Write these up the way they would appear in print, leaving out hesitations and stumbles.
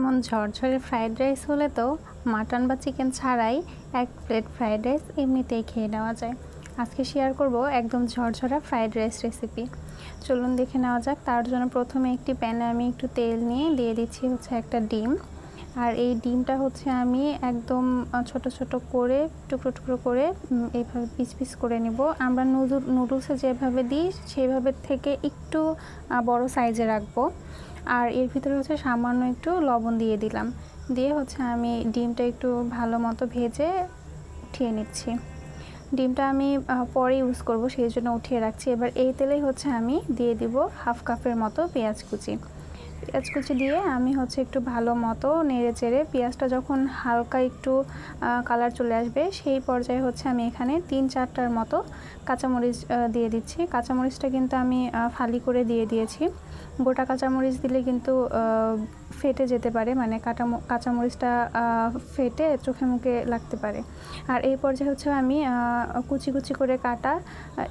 এমন ঝরঝরে fried rice হলে তো মাটন বা চিকেন ছাড়াই এক প্লেট ফ্রাইড রাইস এমনিতেই খেয়ে নেওয়া যায়। আজকে শেয়ার করব একদম ঝরঝরা ফ্রাইড রাইস রেসিপি। চলুন দেখে নেওয়া যাক। তার জন্য প্রথমে একটি প্যানে আমি একটু তেল নিয়ে দিয়ে দিচ্ছি হচ্ছে একটা ডিম। আর এই ডিমটা হচ্ছে আমি একদম ছোট ছোট করে টুকরো টুকরো করে এইভাবে পিস পিস করে নেব। আমরা নুডলসে যেভাবে দিই সেইভাবে থেকে একটু বড় সাইজে রাখবো। আর এর ভিতরে হচ্ছে সামান্য একটু লবণ দিয়ে দিলাম, দিয়ে হচ্ছে আমি ডিমটা একটু ভালো মতো ভেজে উঠিয়ে নিচ্ছি। ডিমটা আমি পরে ইউজ করব, সেই জন্য উঠিয়ে রাখছি। এবার এই তেলেই হচ্ছে আমি দিয়ে দিব হাফ কাপের মতো পেঁয়াজ কুচি। পেঁয়াজ কুচি দিয়ে আমি হচ্ছে একটু ভালো মতো নেড়ে চেড়ে, পেঁয়াজটা যখন হালকা একটু কালার চলে আসবে সেই পর্যায়ে হচ্ছে আমি এখানে 3-4টার মতো কাঁচামরিচ দিয়ে দিচ্ছি। কাঁচামরিচটা কিন্তু আমি ফালি করে দিয়ে দিয়েছি। গোটা কাঁচামরিচ দিলে কিন্তু ফেটে যেতে পারে, মানে কাঁচামরিচটা ফেটে চোখে মুখে লাগতে পারে। আর এই পর্যায়ে হচ্ছে আমি কুচি কুচি করে কাটা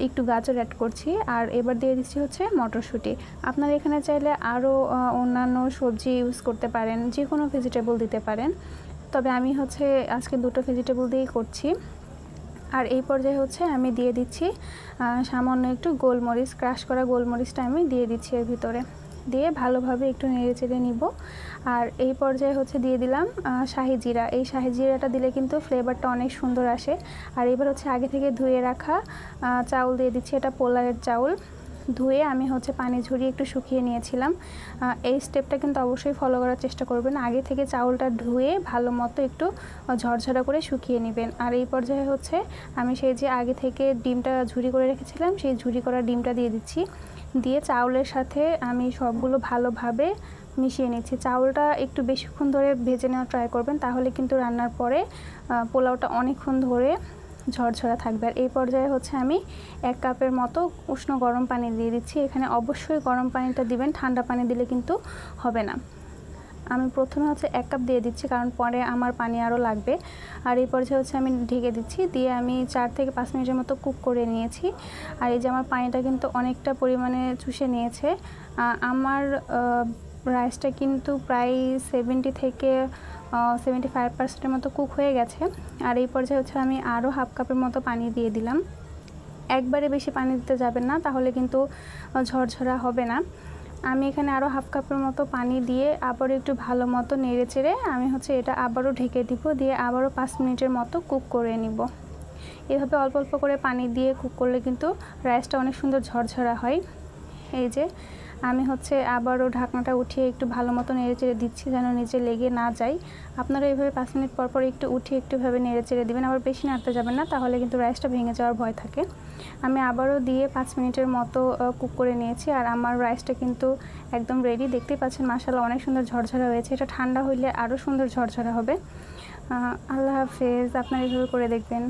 একটু গাজর অ্যাড করছি। আর এবার দিয়ে দিচ্ছি হচ্ছে মটরশুঁটি। আপনারা এখানে চাইলে আরও অন্যান্য সবজি ইউজ করতে পারেন, যে কোনো ভেজিটেবল দিতে পারেন, তবে আমি হচ্ছে আজকে দুটো ভেজিটেবল দিয়েই করছি। আর এই পর্যায়ে হচ্ছে আমি দিয়ে দিচ্ছি সামান্য একটু গোলমরিচ, ক্রাশ করা গোলমরিচটা আমি দিয়ে দিচ্ছি এর ভিতরে, দিয়ে ভালোভাবে একটু নেড়ে চেড়ে নিব। আর এই পর্যায়ে হচ্ছে দিয়ে দিলাম শাহি জিরা। এই শাহি জিরাটা দিলে কিন্তু ফ্লেভারটা অনেক সুন্দর আসে। আর এবার হচ্ছে আগে থেকে ধুয়ে রাখা চাউল দিয়ে দিচ্ছি। এটা পোলাওয়ের চাউল, ধুয়ে আমি হচ্ছে পানি ঝরিয়ে একটু শুকিয়ে নিয়েছিলাম। এই স্টেপটা কিন্তু অবশ্যই ফলো করার চেষ্টা করবেন। আগে থেকে চাউলটা ধুয়ে ভালো মতো একটু ঝরঝরা করে শুকিয়ে নেবেন। আর এই পর্যায়ে হচ্ছে আমি সেই যে আগে থেকে ডিমটা ঝুরি করে রেখেছিলাম, সেই ঝুরি করা ডিমটা দিয়ে দিচ্ছি। দিয়ে চাউলের সাথে আমি সবগুলো ভালোভাবে মিশিয়ে নিচ্ছি। চাউলটা একটু বেশিক্ষণ ধরে ভেজে নেওয়ার ট্রাই করবেন, তাহলে কিন্তু রান্নার পরে পোলাওটা অনেকক্ষণ ধরে ঝরঝরা থাকবে। আর এই পর্যায়ে হচ্ছে আমি 1 কাপের মতো উষ্ণ গরম পানি দিয়ে দিচ্ছি। এখানে অবশ্যই গরম পানিটা দিবেন, ঠান্ডা পানি দিলে কিন্তু হবে না। আমি প্রথমে হচ্ছে 1 কাপ দিয়ে দিচ্ছি, কারণ পরে আমার পানি আরও লাগবে। আর এই পর্যায়ে হচ্ছে আমি ঢেকে দিচ্ছি, দিয়ে আমি 4 থেকে 5 মিনিটের মতো কুক করে নিয়েছি। আর এই যে আমার পানিটা কিন্তু অনেকটা পরিমাণে চুষে নিয়েছে। আমার রাইসটা কিন্তু প্রায় 70 থেকে 75% মতো কুক হয়ে গেছে। আর এই পর্যায়ে হচ্ছে আমি আরও হাফ কাপের মতো পানি দিয়ে দিলাম। একবারে বেশি পানি দিতে যাবেন না, তাহলে কিন্তু ঝরঝরা হবে না। আমি এখানে আরও হাফ কাপের মতো পানি দিয়ে আবারও একটু ভালো মতো নেড়ে চেড়ে আমি হচ্ছে এটা আবারও ঢেকে দিব, দিয়ে আবারও 5 মিনিটের মতো কুক করে নিব। এভাবে অল্প অল্প করে পানি দিয়ে কুক করলে কিন্তু রাইসটা অনেক সুন্দর ঝরঝরা হয়। এই যে আমি হচ্ছে আবারও ঢাকনাটা উঠিয়ে একটু ভালো মতো নেড়ে চেড়ে দিচ্ছি, যেন নিচে লেগে না যায়। আপনারা এইভাবে 5 মিনিট পর পর একটু উঠিয়ে একটুভাবে নেড়ে চেড়ে দেবেন, আবার বেশি নাড়তে যাবেন না, তাহলে কিন্তু রাইসটা ভেঙে যাওয়ার ভয় থাকে। আমি আবারও দিয়ে 5 মিনিটের মতো কুক করে নিয়েছি। আর আমার রাইসটা কিন্তু একদম রেডি, দেখতেই পাচ্ছেন মাশাআল্লাহ অনেক সুন্দর ঝরঝরা হয়েছে। এটা ঠান্ডা হইলে আরও সুন্দর ঝরঝরা হবে। আল্লাহ হাফেজ, আপনারা এইভাবে করে দেখবেন।